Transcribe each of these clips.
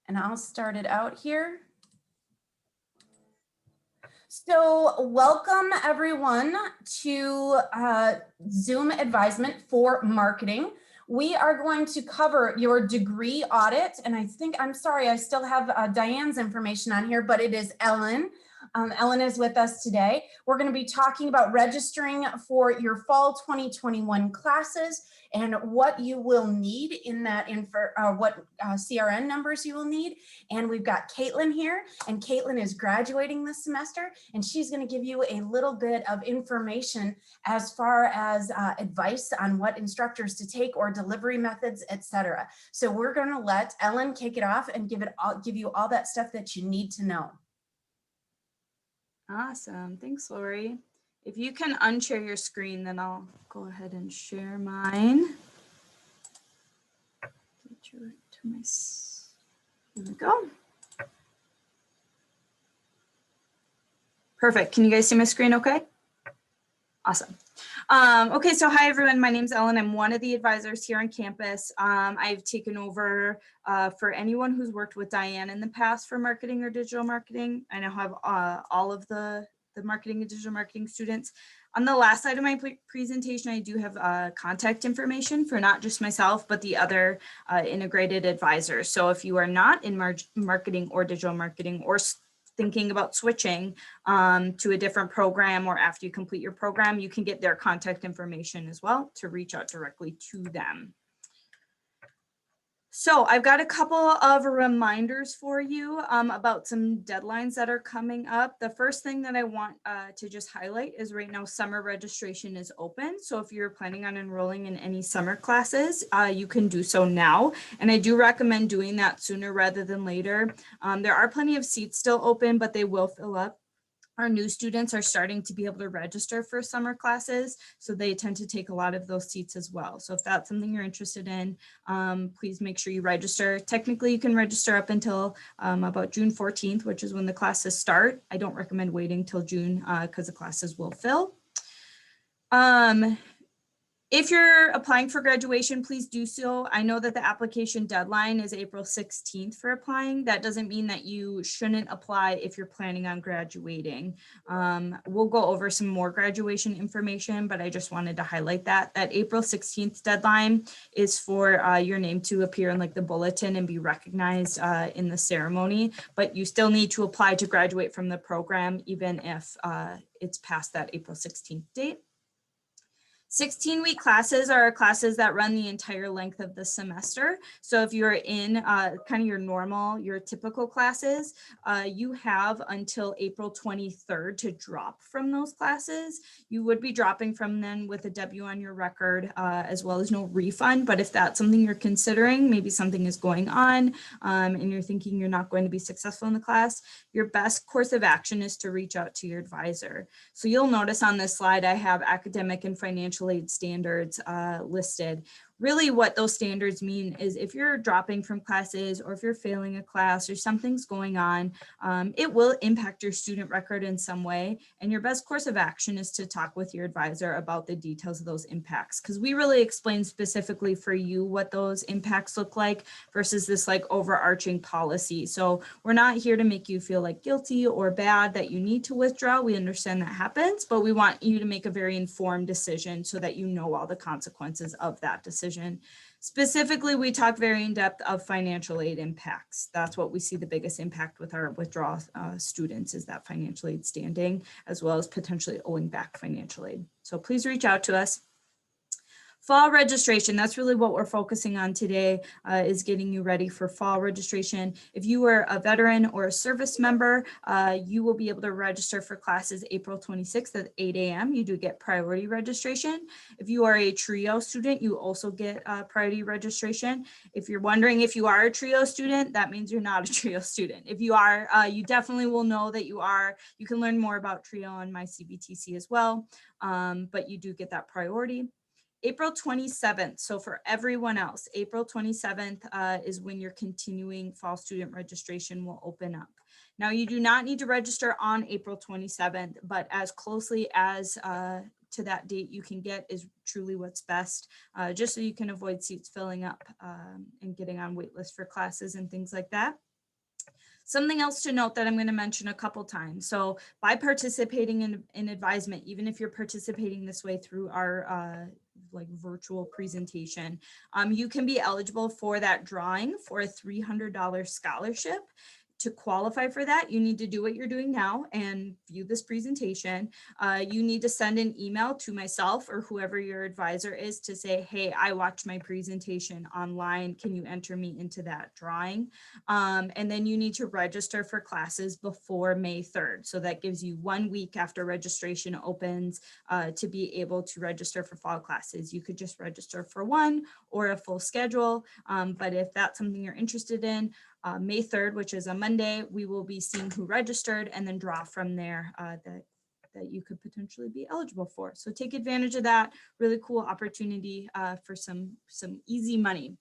and I'll start it out here. So welcome everyone to Zoom Advisement for Marketing. We are going to cover your degree audit, and I'm sorry, I still have Diane's information on here, but it is Ellen. Ellen is with us today. We're going to be talking about registering for your fall 2021 classes and what you will need in that, what CRN numbers you will need. And we've got Caitlin here, and Caitlin is graduating this semester, and she's going to give you a little bit of information as far as advice on what instructors to take or delivery methods, etc. So we're going to let Ellen kick it off and give you all that stuff that you need to know. Awesome. Thanks, Lori. If you can unshare your screen, then I'll go ahead and share mine. Here we go. Perfect. Can you guys see my screen okay? Awesome. Okay, so hi everyone, my name's Ellen. I'm one of the advisors here on campus. I've taken over for anyone who's worked with Diane in the past for marketing or digital marketing. I now have all of the marketing and digital marketing students. On the last slide of my presentation, I do have contact information for not just myself, but the other integrated advisors. So if you are not in marketing or digital marketing or thinking about switching to a different program, or after you complete your program, you can get their contact information as well to reach out directly to them. So I've got a couple of reminders for you about some deadlines that are coming up. The first thing that I want to just highlight is right now summer registration is open. So if you're planning on enrolling in any summer classes, you can do so now. And I do recommend doing that sooner rather than later. There are plenty of seats still open, but they will fill up. Our new students are starting to be able to register for summer classes, so they tend to take a lot of those seats as well. So if that's something you're interested in, please make sure you register. Technically, you can register up until about June 14th, which is when the classes start. I don't recommend waiting till June because the classes will fill. If you're applying for graduation, please do so. I know that the application deadline is April 16th for applying. That doesn't mean that you shouldn't apply if you're planning on graduating. We'll go over some more graduation information, but I just wanted to highlight that April 16th deadline is for your name to appear in like the bulletin and be recognized in the ceremony, but you still need to apply to graduate from the program, even if it's past that April 16th date. 16-week classes are classes that run the entire length of the semester. So if you're in kind of your typical classes, you have until April 23rd to drop from those classes. You would be dropping from them with a W on your record, as well as no refund. But if that's something you're considering, maybe something is going on and you're thinking you're not going to be successful in the class, your best course of action is to reach out to your advisor. So you'll notice on this slide, I have academic and financial aid standards listed. Really what those standards mean is if you're dropping from classes or if you're failing a class or something's going on, it will impact your student record in some way. And your best course of action is to talk with your advisor about the details of those impacts, because we really explain specifically for you what those impacts look like versus this like overarching policy. So we're not here to make you feel like guilty or bad that you need to withdraw. We understand that happens, but we want you to make a very informed decision so that you know all the consequences of that decision. Specifically, we talk very in depth of financial aid impacts. That's what we see the biggest impact with our withdrawal students, is that financial aid standing, as well as potentially owing back financial aid. So please reach out to us. Fall registration, that's really what we're focusing on today, is getting you ready for fall registration. If you are a veteran or a service member, you will be able to register for classes April 26th at 8 a.m. You do get priority registration. If you are a TRIO student, you also get priority registration. If you're wondering if you are a TRIO student, that means you're not a TRIO student. If you are, you definitely will know that you are. You can learn more about TRIO on my CBTC as well, but you do get that priority. April 27th, so for everyone else, April 27th is when your continuing fall student registration will open up. Now, you do not need to register on April 27th, but as closely as to that date you can get is truly what's best, just so you can avoid seats filling up and getting on wait lists for classes and things like that. Something else to note that I'm going to mention a couple times. So by participating in advisement, even if you're participating this way through our like virtual presentation, you can be eligible for that drawing for a $300 scholarship. To qualify for that, you need to do what you're doing now and view this presentation. You need to send an email to myself or whoever your advisor is to say, hey, I watched my presentation online. Can you enter me into that drawing? And then you need to register for classes before May 3rd. So that gives you 1 week after registration opens to be able to register for fall classes. You could just register for one or a full schedule. But if that's something you're interested in, May 3rd, which is a Monday, we will be seeing who registered and then draw from there that you could potentially be eligible for. So take advantage of that. Really cool opportunity for some easy money.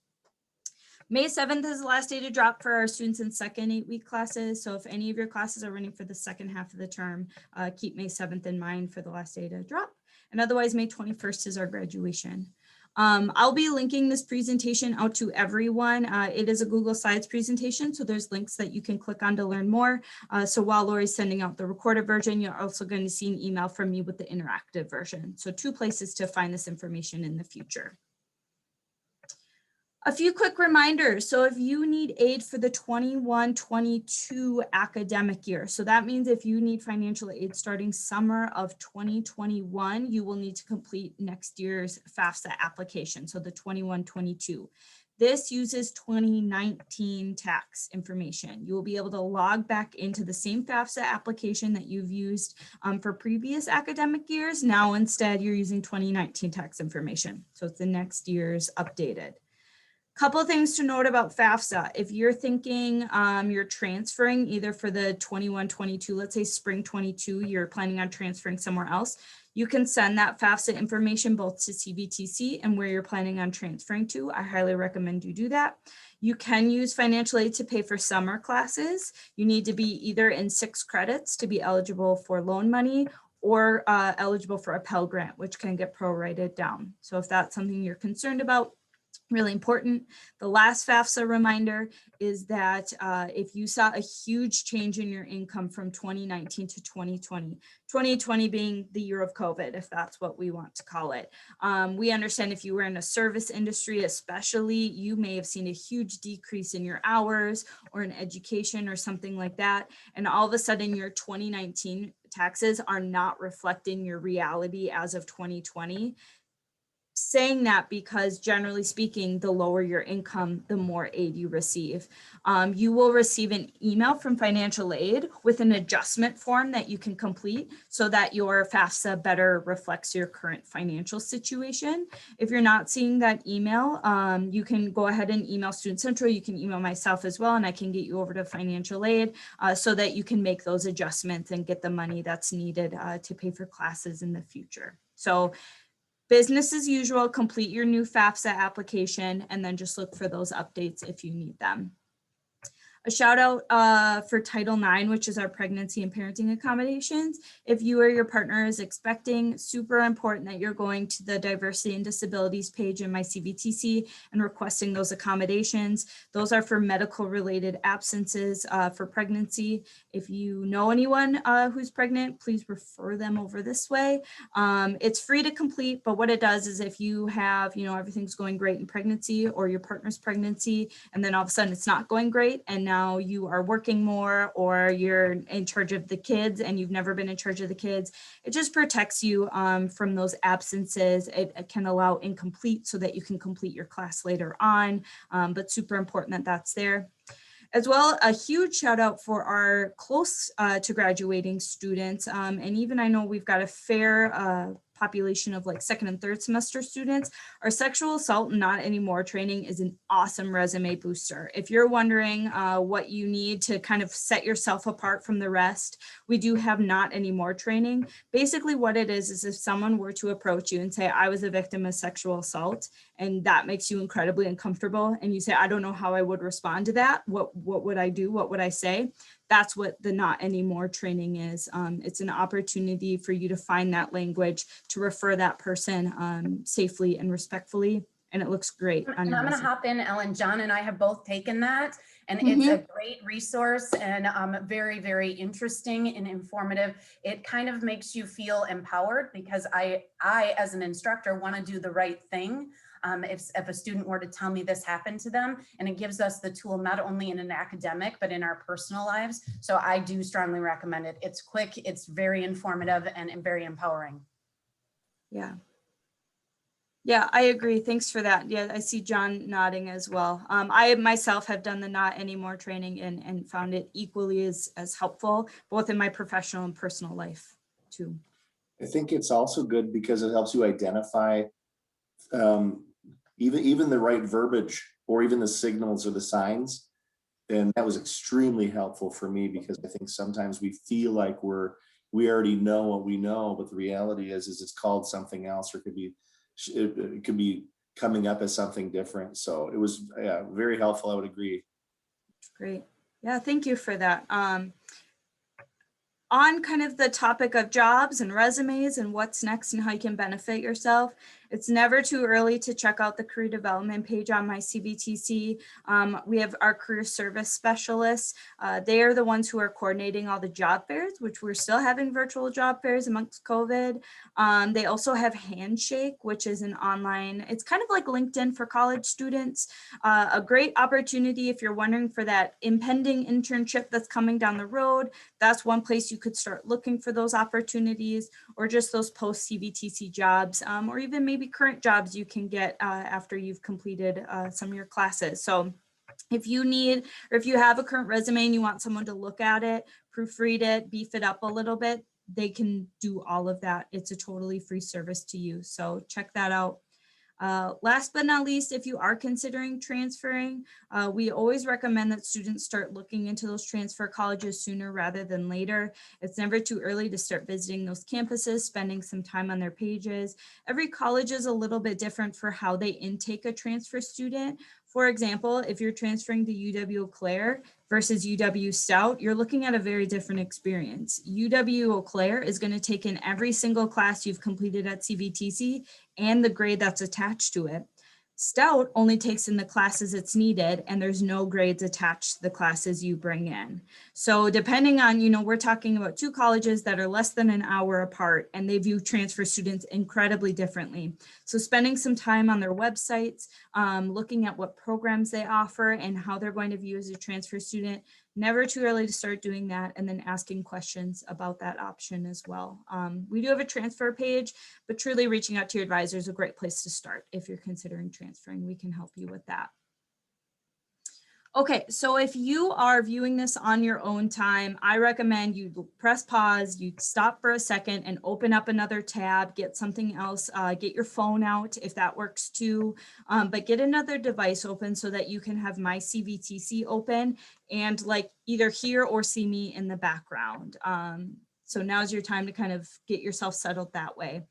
May 7th is the last day to drop for our students in second 8-week classes. So if any of your classes are running for the second half of the term, keep May 7th in mind for the last day to drop. And otherwise, May 21st is our graduation. I'll be linking this presentation out to everyone. It is a Google Slides presentation, so there's links that you can click on to learn more. So while Lori's sending out the recorded version, you're also going to see an email from me with the interactive version. So 2 places to find this information in the future. A few quick reminders. So if you need aid for the 21-22 academic year, so that means if you need financial aid starting summer of 2021, you will need to complete next year's FAFSA application, so the 21-22. This uses 2019 tax information. You will be able to log back into the same FAFSA application that you've used for previous academic years. Now instead, you're using 2019 tax information. So it's the next year's updated. Couple of things to note about FAFSA. If you're thinking you're transferring either for the 21-22, let's say spring 22, you're planning on transferring somewhere else, you can send that FAFSA information both to CVTC and where you're planning on transferring to. I highly recommend you do that. You can use financial aid to pay for summer classes. You need to be either in 6 credits to be eligible for loan money or eligible for a Pell Grant, which can get prorated down. So if that's something you're concerned about, really important. The last FAFSA reminder is that if you saw a huge change in your income from 2019 to 2020, 2020 being the year of COVID, if that's what we want to call it. We understand if you were in a service industry, especially, you may have seen a huge decrease in your hours or in education or something like that. And all of a sudden your 2019 taxes are not reflecting your reality as of 2020. Saying that because generally speaking, the lower your income, the more aid you receive. You will receive an email from financial aid with an adjustment form that you can complete so that your FAFSA better reflects your current financial situation. If you're not seeing that email, you can go ahead and email Student Central. You can email myself as well, and I can get you over to financial aid so that you can make those adjustments and get the money that's needed to pay for classes in the future. So business as usual, complete your new FAFSA application and then just look for those updates if you need them. A shout out for Title IX, which is our pregnancy and parenting accommodations. If you or your partner is expecting, super important that you're going to the diversity and disabilities page in my CVTC and requesting those accommodations. Those are for medical related absences for pregnancy. If you know anyone who's pregnant, please refer them over this way. It's free to complete, but what it does is if you have, everything's going great in pregnancy or your partner's pregnancy, and then all of a sudden it's not going great, and now you are working more or you're in charge of the kids and you've never been in charge of the kids, it just protects you from those absences. It can allow incomplete so that you can complete your class later on, but super important that that's there. As well, a huge shout out for our close to graduating students. And even I know we've got a fair population of like second and third semester students. Our sexual assault not anymore training is an awesome resume booster. If you're wondering what you need to kind of set yourself apart from the rest, we do have not anymore training. Basically what it is if someone were to approach you and say, I was a victim of sexual assault, and that makes you incredibly uncomfortable, and you say, I don't know how I would respond to that. What would I do? What would I say? That's what the not anymore training is. It's an opportunity for you to find that language to refer that person safely and respectfully. And it looks great. And I'm going to hop in, Ellen. John and I have both taken that. And it's a great resource and very, very interesting and informative. It kind of makes you feel empowered because I as an instructor want to do the right thing. If a student were to tell me this happened to them, and it gives us the tool not only in an academic but in our personal lives. So I do strongly recommend it. It's quick, it's very informative, and very empowering. Yeah. Yeah, I agree. Thanks for that. Yeah, I see John nodding as well. I myself have done the Not Anymore training and found it equally as helpful, both in my professional and personal life too. I think it's also good because it helps you identify even the right verbiage or even the signals or the signs. And that was extremely helpful for me because I think sometimes we feel like we already know what we know, but the reality is it's called something else, or it could be coming up as something different. So it was very helpful. I would agree. Great. Yeah, thank you for that. On kind of the topic of jobs and resumes and what's next and how you can benefit yourself, it's never too early to check out the career development page on my CVTC. We have our career service specialists. They are the ones who are coordinating all the job fairs, which we're still having virtual job fairs amongst COVID. They also have Handshake, which is an online, it's kind of like LinkedIn for college students. A great opportunity if you're wondering for that impending internship that's coming down the road. That's one place you could start looking for those opportunities, or just those post CVTC jobs, or even maybe current jobs you can get after you've completed some of your classes. So if you need, or if you have a current resume and you want someone to look at it, proofread it, beef it up a little bit, they can do all of that. It's a totally free service to you. So check that out. Last but not least, if you are considering transferring, we always recommend that students start looking into those transfer colleges sooner rather than later. It's never too early to start visiting those campuses, spending some time on their pages. Every college is a little bit different for how they intake a transfer student. For example, if you're transferring to UW Eau Claire versus UW Stout, you're looking at a very different experience. UW Eau Claire is going to take in every single class you've completed at CVTC and the grade that's attached to it. Stout only takes in the classes it's needed, and there's no grades attached to the classes you bring in. So depending on, we're talking about two colleges that are less than an hour apart, and they view transfer students incredibly differently. So spending some time on their websites, looking at what programs they offer and how they're going to view as a transfer student, never too early to start doing that, and then asking questions about that option as well. We do have a transfer page, but truly reaching out to your advisor is a great place to start. If you're considering transferring, we can help you with that. Okay, so if you are viewing this on your own time, I recommend you press pause, you stop for a second and open up another tab, get something else, get your phone out if that works too, but get another device open so that you can have my CVTC open and like either hear or see me in the background. So now's your time to kind of get yourself settled that way.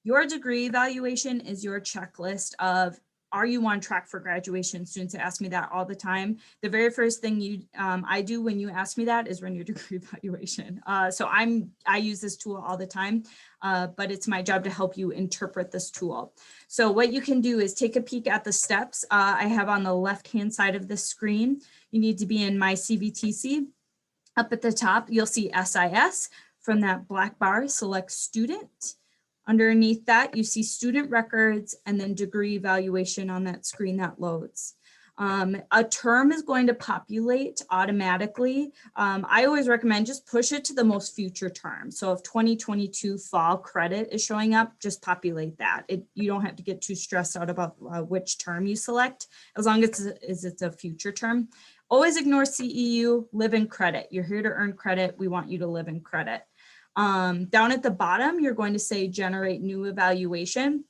Your degree evaluation is your checklist of, are you on track for graduation? Students ask me that all the time. The very first thing I do when you ask me that is run your degree evaluation. So I use this tool all the time, but it's my job to help you interpret this tool. So what you can do is take a peek at the steps I have on the left-hand side of the screen. You need to be in My CVTC. Up at the top, you'll see SIS. From that black bar, select Student. Underneath that, you see student records and then degree evaluation on that screen that loads. A term is going to populate automatically. I always recommend just push it to the most future term. So if 2022 fall credit is showing up, just populate that. You don't have to get too stressed out about which term you select, as long as it's a future term. Always ignore CEU, live in credit. You're here to earn credit. We want you to live in credit. Down at the bottom, you're going to say generate new evaluation.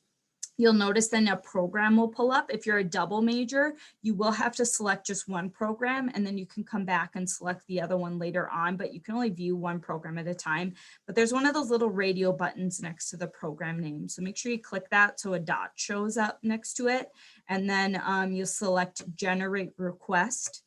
You'll notice then a program will pull up. If you're a double major, you will have to select just one program, and then you can come back and select the other one later on, but you can only view one program at a time. But there's one of those little radio buttons next to the program name. So make sure you click that so a dot shows up next to it. And then you'll select generate request.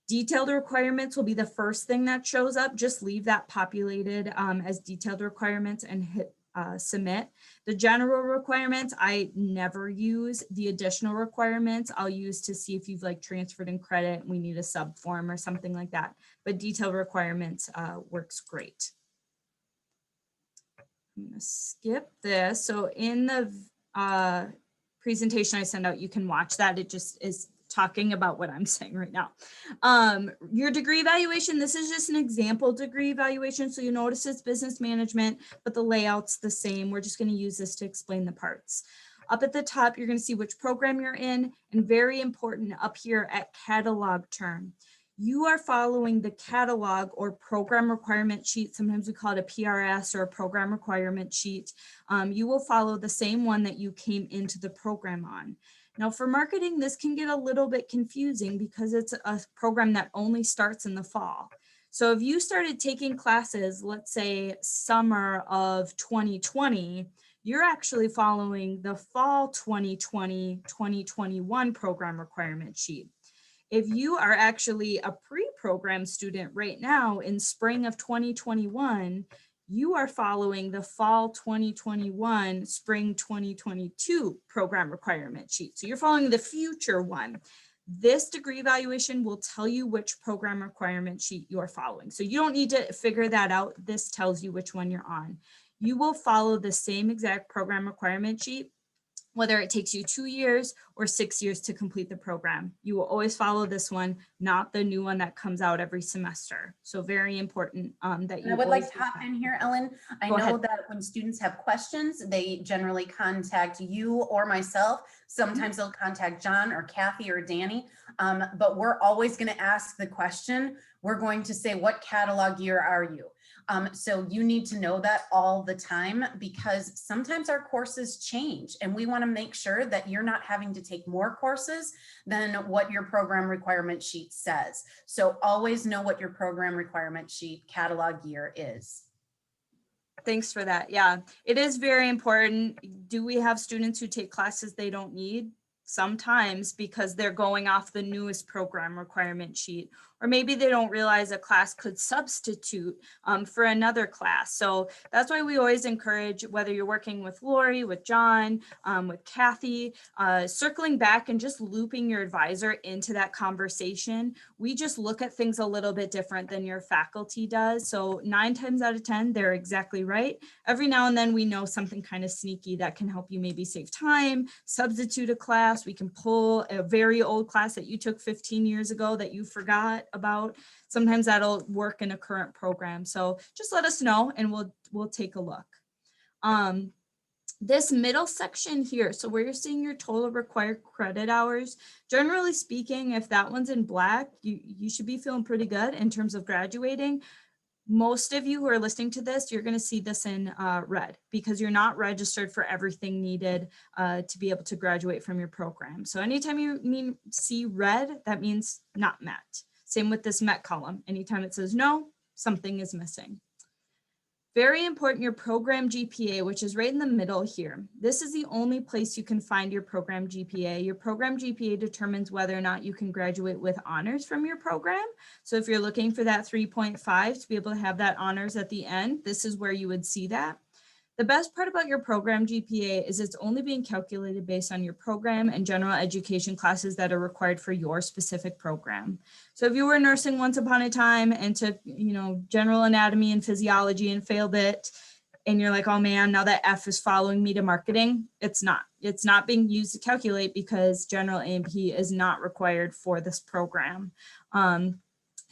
Detailed requirements will be the first thing that shows up. Just leave that populated as detailed requirements and hit submit. The general requirements, I never use. The additional requirements I'll use to see if you've like transferred in credit, we need a sub form or something like that. But detailed requirements works great. I'm gonna skip this. So in the presentation I send out, you can watch that. It just is talking about what I'm saying right now. Your degree evaluation, this is just an example degree evaluation. So you notice it's business management, but the layout's the same. We're just going to use this to explain the parts. Up at the top, you're going to see which program you're in, and very important up here at catalog term. You are following the catalog or program requirement sheet. Sometimes we call it a PRS or a program requirement sheet. You will follow the same one that you came into the program on. Now for marketing, this can get a little bit confusing because it's a program that only starts in the fall. So if you started taking classes, let's say summer of 2020, you're actually following the fall 2020-2021 program requirement sheet. If you are actually a pre-program student right now in spring of 2021, you are following the fall 2021, spring 2022 program requirement sheet. So you're following the future one. This degree evaluation will tell you which program requirement sheet you're following. So you don't need to figure that out. This tells you which one you're on. You will follow the same exact program requirement sheet, whether it takes you 2 years or 6 years to complete the program. You will always follow this one, not the new one that comes out every semester. So very important that you. I would like to hop in here, Ellen. I Go know ahead. that when students have questions, they generally contact you or myself. Sometimes they'll contact John or Kathy or Danny, but we're always going to ask the question. We're going to say, what catalog year are you? So you need to know that all the time, because sometimes our courses change and we want to make sure that you're not having to take more courses than what your program requirement sheet says. So always know what your program requirement sheet catalog year is. Thanks for that. Yeah, it is very important. Do we have students who take classes they don't need? Sometimes, because they're going off the newest program requirement sheet, or maybe they don't realize a class could substitute for another class. So that's why we always encourage, whether you're working with Lori, with John, with Kathy, circling back and just looping your advisor into that conversation. We just look at things a little bit different than your faculty does. So 9 times out of 10, they're exactly right. Every now and then we know something kind of sneaky that can help you maybe save time, substitute a class. We can pull a very old class that you took 15 years ago that you forgot about. Sometimes that'll work in a current program. So just let us know and we'll take a look. This middle section here, so where you're seeing your total required credit hours, generally speaking, if that one's in black, you should be feeling pretty good in terms of graduating. Most of you who are listening to this, you're going to see this in red because you're not registered for everything needed to be able to graduate from your program. So anytime you see red, that means not met. Same with this met column. Anytime it says no, something is missing. Very important, your program GPA, which is right in the middle here. This is the only place you can find your program GPA. Your program GPA determines whether or not you can graduate with honors from your program. So if you're looking for that 3.5 to be able to have that honors at the end, this is where you would see that. The best part about your program GPA is it's only being calculated based on your program and general education classes that are required for your specific program. So if you were nursing once upon a time and took, general anatomy and physiology and failed it, and you're like, oh man, now that F is following me to marketing, it's not. It's not being used to calculate because general A&P is not required for this program.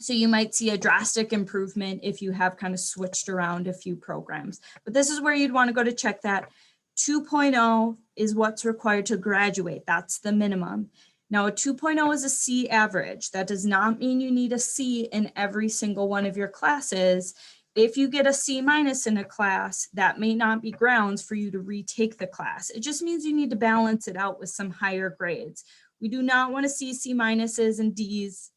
So you might see a drastic improvement if you have kind of switched around a few programs. But this is where you'd want to go to check that. 2.0 is what's required to graduate. That's the minimum. Now a 2.0 is a C average. That does not mean you need a C in every single one of your classes. If you get a C minus in a class, that may not be grounds for you to retake the class. It just means you need to balance it out with some higher grades. We do not want to see C minuses and Ds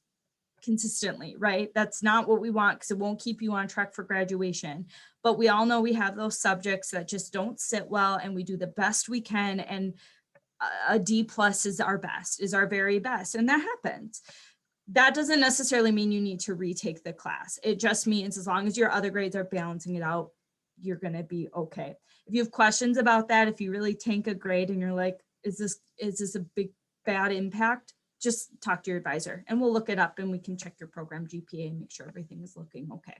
consistently, right? That's not what we want because it won't keep you on track for graduation. But we all know we have those subjects that just don't sit well and we do the best we can. And a D plus is our best, is our very best. And that happens. That doesn't necessarily mean you need to retake the class. It just means as long as your other grades are balancing it out, you're going to be okay. If you have questions about that, if you really tank a grade and you're like, is this a big bad impact? Just talk to your advisor and we'll look it up and we can check your program GPA and make sure everything is looking okay.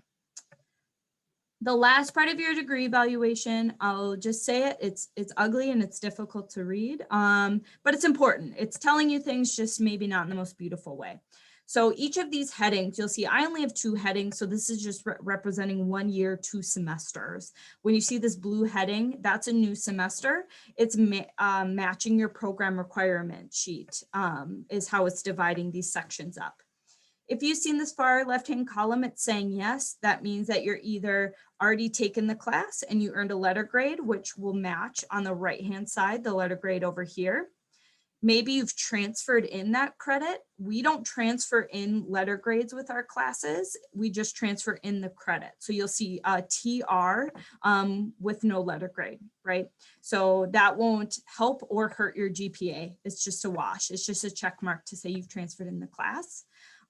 The last part of your degree evaluation, I'll just say it, it's ugly and it's difficult to read, but it's important. It's telling you things, just maybe not in the most beautiful way. So each of these headings, you'll see I only have 2 headings. So this is just representing 1 year, 2 semesters. When you see this blue heading, that's a new semester. It's matching your program requirement sheet, is how it's dividing these sections up. If you've seen this far left-hand column, it's saying yes. That means that you're either already taken the class and you earned a letter grade, which will match on the right-hand side, the letter grade over here. Maybe you've transferred in that credit. We don't transfer in letter grades with our classes. We just transfer in the credit. So you'll see a TR with no letter grade, right? So that won't help or hurt your GPA. It's just a wash. It's just a check mark to say you've transferred in the class.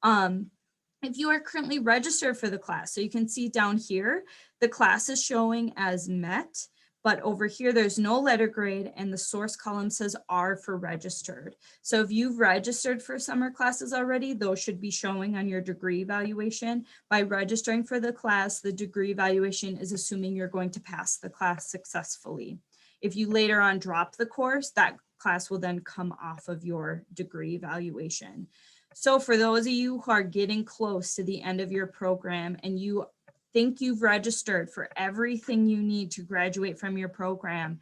If you are currently registered for the class, so you can see down here, the class is showing as met, but over here, there's no letter grade and the source column says R for registered. So if you've registered for summer classes already, those should be showing on your degree evaluation. By registering for the class, the degree evaluation is assuming you're going to pass the class successfully. If you later on drop the course, that class will then come off of your degree evaluation. So for those of you who are getting close to the end of your program and you think you've registered for everything you need to graduate from your program,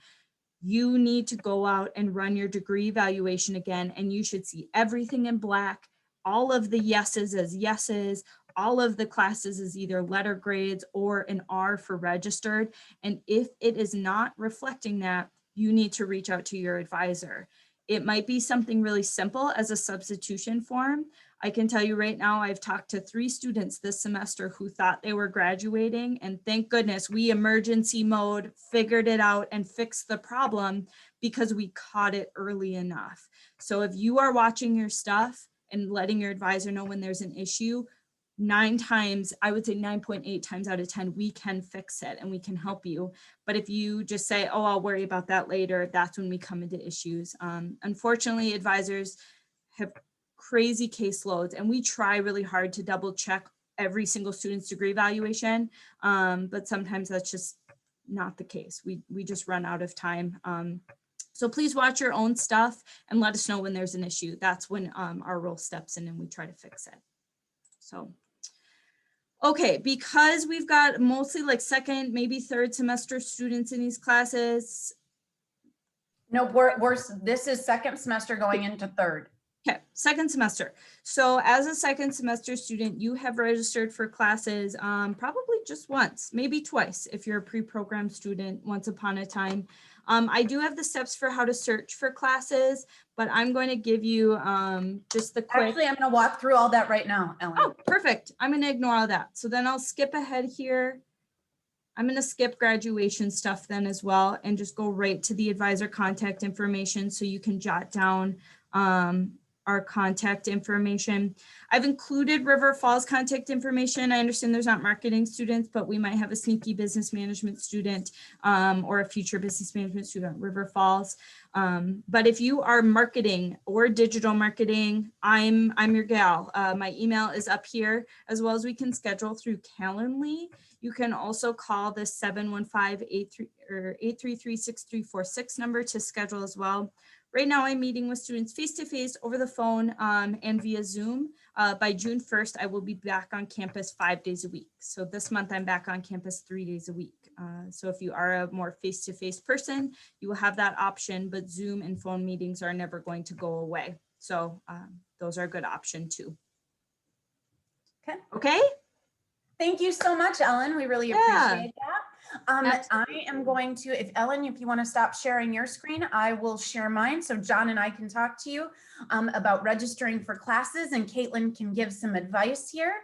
you need to go out and run your degree evaluation again, and you should see everything in black, all of the yeses as yeses, all of the classes as either letter grades or an R for registered. And if it is not reflecting that, you need to reach out to your advisor. It might be something really simple as a substitution form. I can tell you right now, I've talked to 3 students this semester who thought they were graduating, and thank goodness we emergency mode figured it out and fixed the problem because we caught it early enough. So if you are watching your stuff and letting your advisor know when there's an issue, 9 times, I would say 9.8 times out of 10, we can fix it and we can help you. But if you just say, oh, I'll worry about that later, that's when we come into issues. Unfortunately, advisors have crazy caseloads and we try really hard to double check every single student's degree evaluation. But sometimes that's just not the case. We just run out of time. So please watch your own stuff and let us know when there's an issue. That's when our role steps in and we try to fix it. So. Okay, because we've got mostly like 2nd, maybe 3rd semester students in these classes. Nope, this is 2nd semester going into 3rd. Okay, 2nd semester. So as a 2nd semester student, you have registered for classes probably just once, maybe twice if you're a pre-programmed student once upon a time. I do have the steps for how to search for classes, but I'm going to give you just the quick. Actually, I'm going to walk through all that right now, Ellen. Oh, perfect. I'm going to ignore all that. So then I'll skip ahead here. I'm going to skip graduation stuff then as well and just go right to the advisor contact information so you can jot down our contact information. I've included River Falls contact information. I understand there's not marketing students, but we might have a sneaky business management student or a future business management student at River Falls. But if you are marketing or digital marketing, I'm your gal. My email is up here, as well as we can schedule through Calendly. You can also call the 715-833-6346 number to schedule as well. Right now, I'm meeting with students face-to-face, over the phone, and via Zoom. By June 1st, I will be back on campus 5 days a week. So this month, I'm back on campus 3 days a week. So if you are a more face-to-face person, you will have that option, but Zoom and phone meetings are never going to go away. So those are a good option too. Okay. Thank you so much, Ellen. We really appreciate that. I am going to, if you want to stop sharing your screen, I will share mine. So John and I can talk to you about registering for classes, and Caitlin can give some advice here.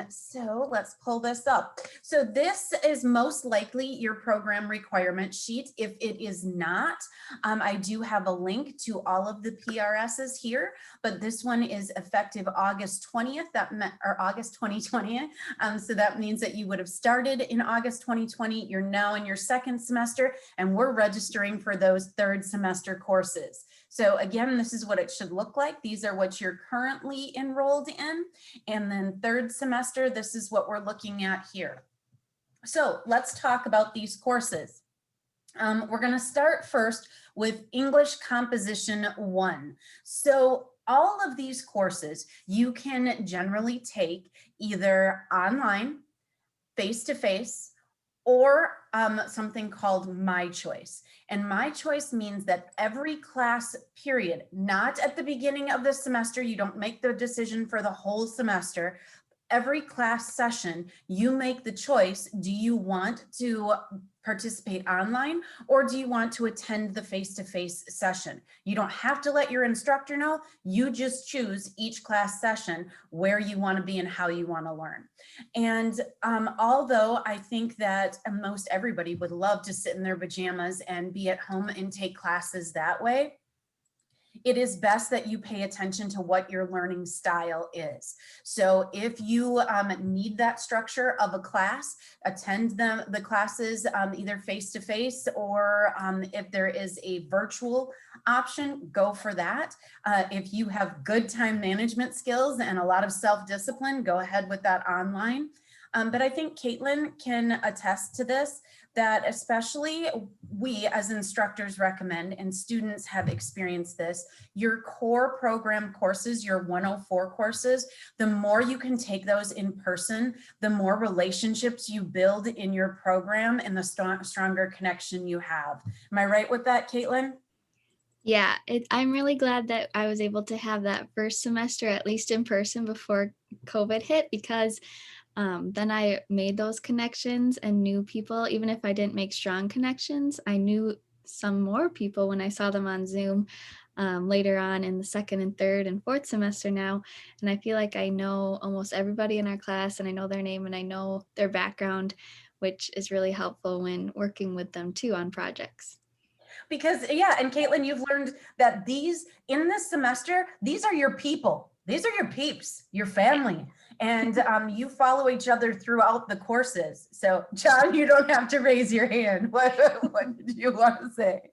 So let's pull this up. So this is most likely your program requirement sheet. If it is not, I do have a link to all of the PRSs here, but this one is effective August 20th, or August 2020. So that means that you would have started in August 2020. You're now in your second semester, and we're registering for those third semester courses. So again, this is what it should look like. These are what you're currently enrolled in. And then third semester, this is what we're looking at here. So let's talk about these courses. We're going to start first with English Composition 1. So all of these courses you can generally take either online, face-to-face, or something called My Choice. And My Choice means that every class period, not at the beginning of the semester, you don't make the decision for the whole semester. Every class session, you make the choice. Do you want to participate online, or do you want to attend the face-to-face session? You don't have to let your instructor know. You just choose each class session where you want to be and how you want to learn. And although I think that most everybody would love to sit in their pajamas and be at home and take classes that way, it is best that you pay attention to what your learning style is. So if you need that structure of a class, attend the classes either face-to-face, or if there is a virtual option, go for that. If you have good time management skills and a lot of self-discipline, go ahead with that online. But I think Caitlin can attest to this, that especially we as instructors recommend, and students have experienced this, your core program courses, your 104 courses, the more you can take those in person, the more relationships you build in your program and the stronger connection you have. Am I right with that, Caitlin? Yeah, I'm really glad that I was able to have that first semester, at least in person, before COVID hit, because then I made those connections and knew people. Even if I didn't make strong connections, I knew some more people when I saw them on Zoom later on in the second and third and fourth semester now. And I feel like I know almost everybody in our class, and I know their name and I know their background, which is really helpful when working with them too on projects. Because yeah, and Caitlin, you've learned that in this semester, these are your people. These are your peeps, your family, and you follow each other throughout the courses. So John, you don't have to raise your hand. What did you want to say?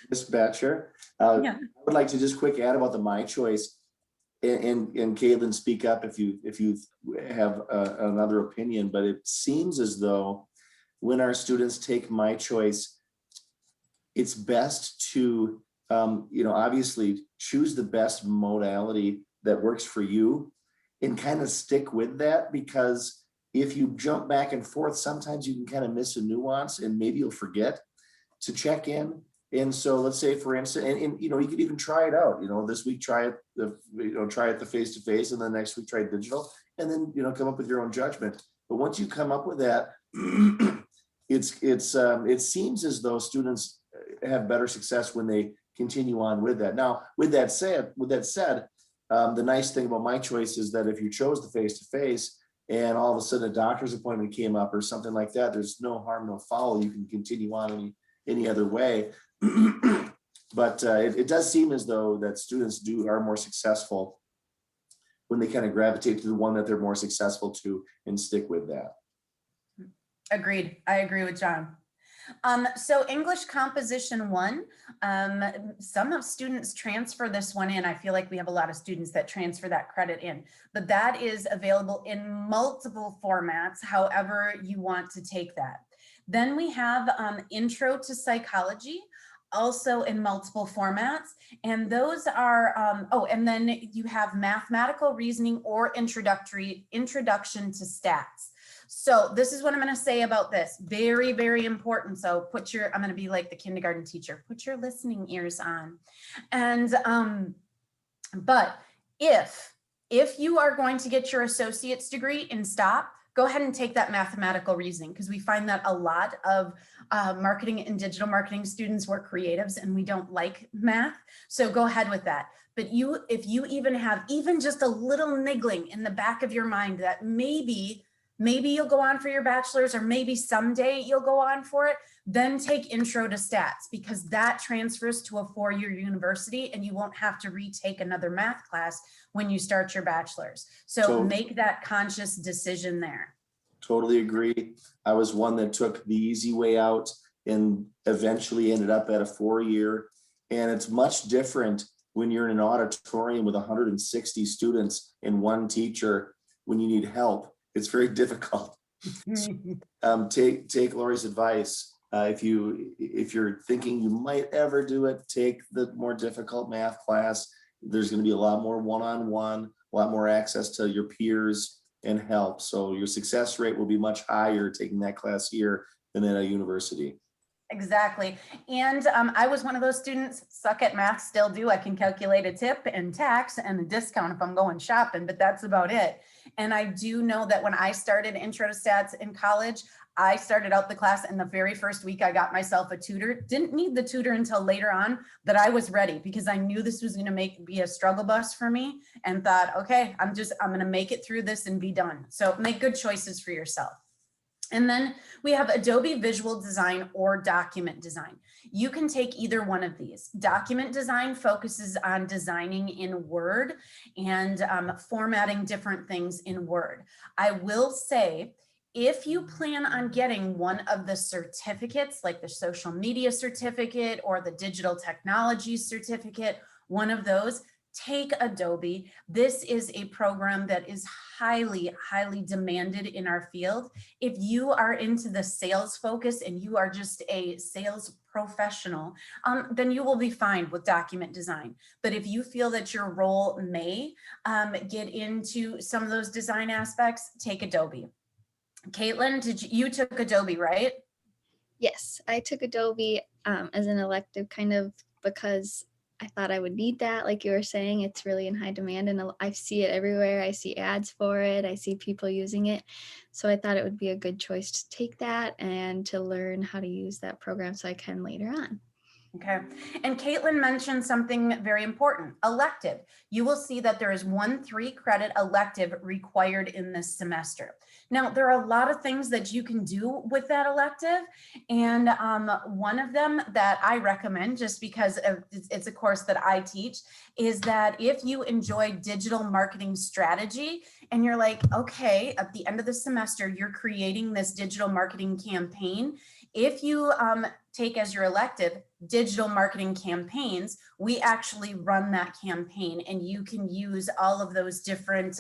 Ms. Batcher, Yeah. I would like to just quick add about the My Choice, and Caitlin, speak up if you have another opinion, but it seems as though when our students take My Choice, it's best to, obviously choose the best modality that works for you and kind of stick with that, because if you jump back and forth, sometimes you can kind of miss a nuance and maybe you'll forget to check in. And so let's say, for instance, and you could even try it out, this week, try it the face-to-face, and then next week try digital, and then, come up with your own judgment. But once you come up with that, it seems as though students have better success when they continue on with that. Now, with that said, the nice thing about My Choice is that if you chose the face-to-face and all of a sudden a doctor's appointment came up or something like that, there's no harm, no foul. You can continue on any other way. But it does seem as though that students are more successful when they kind of gravitate to the one that they're more successful to and stick with that. Agreed. I agree with John. So English Composition 1, some students transfer this one in. I feel like we have a lot of students that transfer that credit in, but that is available in multiple formats, however you want to take that. Then we have Intro to Psychology, also in multiple formats. And those are, and then you have Mathematical Reasoning or Introduction to Stats. So this is what I'm going to say about this. Very, very important. So I'm going to be like the kindergarten teacher, put your listening ears on. And, but if you are going to get your associate's degree and stop, go ahead and take that mathematical reasoning, because we find that a lot of marketing and digital marketing students were creatives and we don't like math. So go ahead with that. But if you even have even just a little niggling in the back of your mind that maybe you'll go on for your bachelor's, or maybe someday you'll go on for it, then take intro to stats, because that transfers to a 4-year university and you won't have to retake another math class when you start your bachelor's. So make that conscious decision there. Totally agree. I was one that took the easy way out and eventually ended up at a 4-year. And it's much different when you're in an auditorium with 160 students and one teacher when you need help. It's very difficult. Take Lori's advice. If you're thinking you might ever do it, take the more difficult math class. There's going to be a lot more one-on-one, a lot more access to your peers and help. So your success rate will be much higher taking that class here than at a university. Exactly. And I was one of those students, suck at math, still do. I can calculate a tip and tax and a discount if I'm going shopping, but that's about it. And I do know that when I started intro to stats in college, I started out the class, and the very first week I got myself a tutor. Didn't need the tutor until later on, that I was ready, because I knew this was going to be a struggle bus for me, and thought, okay, I'm going to make it through this and be done. So make good choices for yourself. And then we have Adobe Visual Design or Document Design. You can take either one of these. Document Design focuses on designing in Word and formatting different things in Word. I will say, if you plan on getting one of the certificates, like the social media certificate or the digital technology certificate, one of those, take Adobe. This is a program that is highly, highly demanded in our field. If you are into the sales focus and you are just a sales professional, then you will be fine with document design. But if you feel that your role may get into some of those design aspects, take Adobe. Caitlin, you took Adobe, right? Yes, I took Adobe as an elective, kind of because I thought I would need that. Like you were saying, it's really in high demand and I see it everywhere. I see ads for it. I see people using it. So I thought it would be a good choice to take that and to learn how to use that program so I can later on. Okay. And Caitlin mentioned something very important, elective. You will see that there is 1 3-credit elective required in this semester. Now, there are a lot of things that you can do with that elective. And one of them that I recommend, just because it's a course that I teach, is that if you enjoy digital marketing strategy and you're like, okay, at the end of the semester, you're creating this digital marketing campaign. If you take as your elective digital marketing campaigns, we actually run that campaign, and you can use all of those different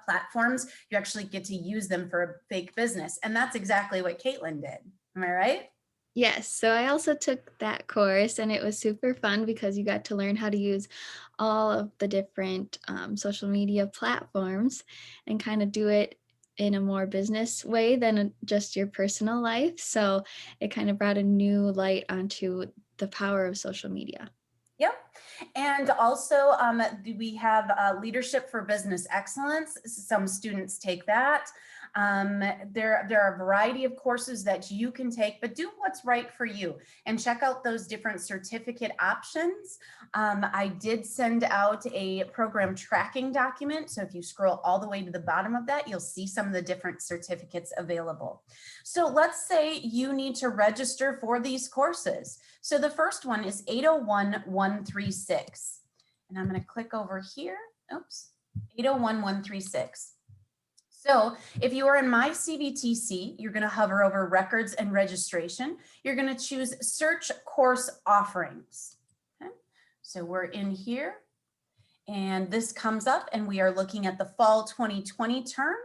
platforms. You actually get to use them for a fake business. And that's exactly what Caitlin did. Am I right? Yes, so I also took that course and it was super fun because you got to learn how to use all of the different social media platforms and kind of do it in a more business way than just your personal life. So it kind of brought a new light onto the power of social media. Yep. And also we have Leadership for Business Excellence. Some students take that. There are a variety of courses that you can take, but do what's right for you and check out those different certificate options. I did send out a program tracking document. So if you scroll all the way to the bottom of that, you'll see some of the different certificates available. So let's say you need to register for these courses. So the first one is 801-136. And I'm going to click over here. Oops, 801-136. So if you are in My CVTC, you're going to hover over Records and Registration. You're going to choose Search Course Offerings. Okay. So we're in here, and this comes up, and we are looking at the fall 2020 term,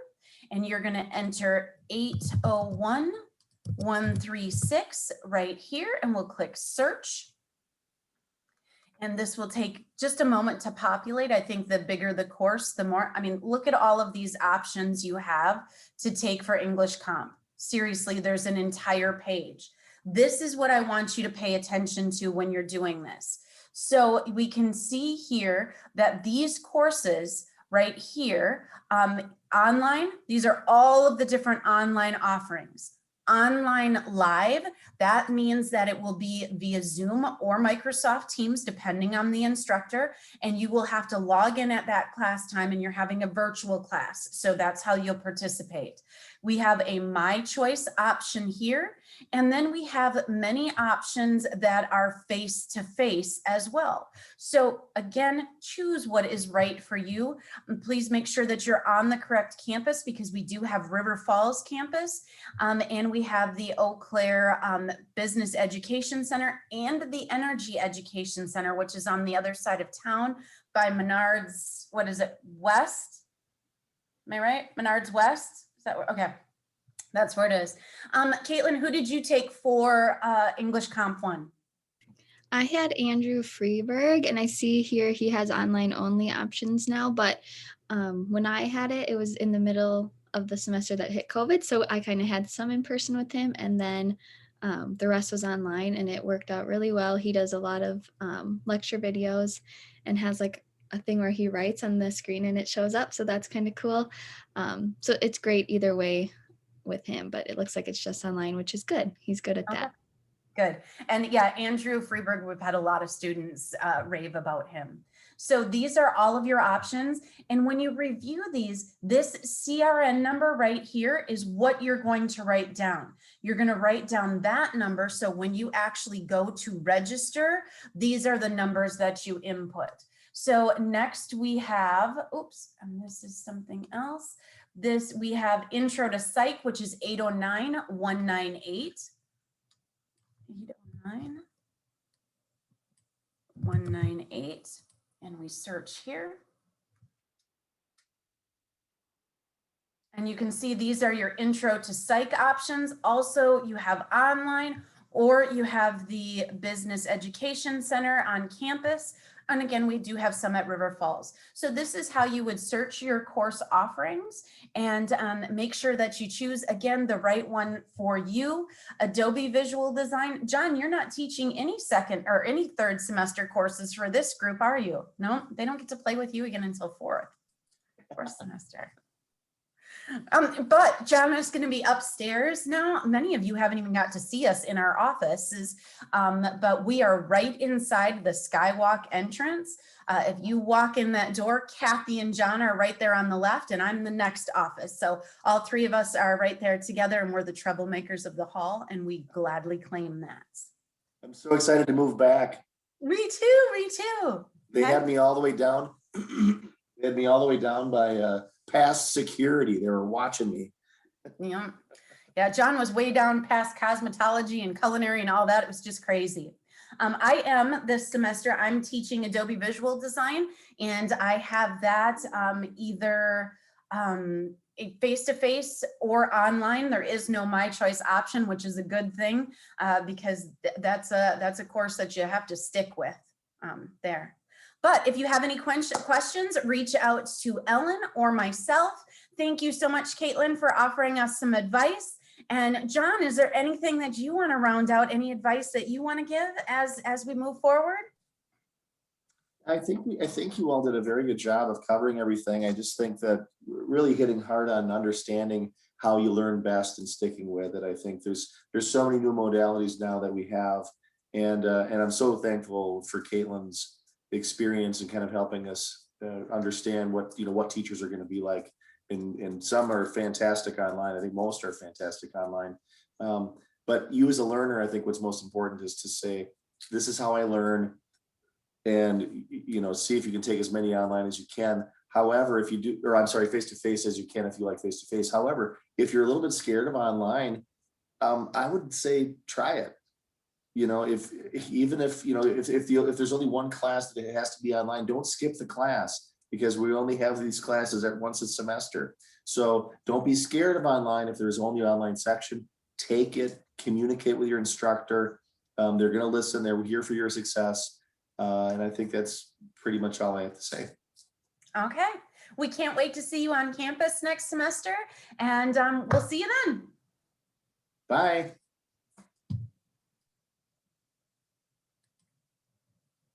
and you're going to enter 801-136 right here, and we'll click Search. And this will take just a moment to populate. I think the bigger the course, the more, I mean, look at all of these options you have to take for English Comp. Seriously, there's an entire page. This is what I want you to pay attention to when you're doing this. So we can see here that these courses right here, online, these are all of the different online offerings. online live. That means that it will be via Zoom or Microsoft Teams, depending on the instructor, and you will have to log in at that class time, and you're having a virtual class. So that's how you'll participate. We have a My Choice option here, and then we have many options that are face-to-face as well. So again, choose what is right for you. Please make sure that you're on the correct campus, because we do have River Falls campus, and we have the Eau Claire Business Education Center and the Energy Education Center, which is on the other side of town by Menards, what is it, West? Am I right? Menards West? Is that where? Okay, that's where it is. Caitlin, who did you take for English Comp 1? I had Andrew Freeberg, and I see here he has online only options now, but when I had it, it was in the middle of the semester that hit COVID. So I kind of had some in person with him, and then the rest was online, and it worked out really well. He does a lot of lecture videos and has like a thing where he writes on the screen and it shows up. So that's kind of cool. So it's great either way with him, but it looks like it's just online, which is good. He's good at that. Good. And yeah, Andrew Freeberg, we've had a lot of students rave about him. So these are all of your options. And when you review these, this CRN number right here is what you're going to write down. You're going to write down that number. So when you actually go to register, these are the numbers that you input. So next we have, oops, and this is something else. We have Intro to Psych, which is 809-198. 809-198, and we search here. And you can see these are your Intro to Psych options. Also, you have online, or you have the Business Education Center on campus. And again, we do have some at River Falls. So this is how you would search your course offerings and make sure that you choose, again, the right one for you. Adobe Visual Design. John, you're not teaching any second or any third semester courses for this group, are you? No, they don't get to play with you again until fourth semester. But John is going to be upstairs now. Many of you haven't even got to see us in our offices, but we are right inside the Skywalk entrance. If you walk in that door, Kathy and John are right there on the left, and I'm the next office. So all three of us are right there together, and we're the troublemakers of the hall, and we gladly claim that. I'm so excited to move back. Me too, me too. They Okay. had me all the way down. They had me all the way down by past security. They were watching me. Yeah. Yeah, John was way down past cosmetology and culinary and all that. It was just crazy. I am this semester, I'm teaching Adobe Visual Design, and I have that either face-to-face or online. There is no My Choice option, which is a good thing because that's a course that you have to stick with there. But if you have any questions, reach out to Ellen or myself. Thank you so much, Caitlin, for offering us some advice. And John, is there anything that you want to round out, any advice that you want to give as we move forward? I think you all did a very good job of covering everything. I just think that really hitting hard on understanding how you learn best and sticking with it. I think there's so many new modalities now that we have, and I'm so thankful for Caitlin's experience and kind of helping us understand what teachers are going to be like. And some are fantastic online. I think most are fantastic online. But you as a learner, I think what's most important is to say, this is how I learn, and see if you can take as many online as you can. However, if you do, or I'm sorry, face-to-face as you can if you like face-to-face. However, if you're a little bit scared of online, I would say try it. If there's only one class that it has to be online, don't skip the class, because we only have these classes at once a semester. So don't be scared of online. If there's only an online section, take it, communicate with your instructor. They're going to listen. They're here for your success. And I think that's pretty much all I have to say. Okay. We can't wait to see you on campus next semester, and we'll see you then. Bye.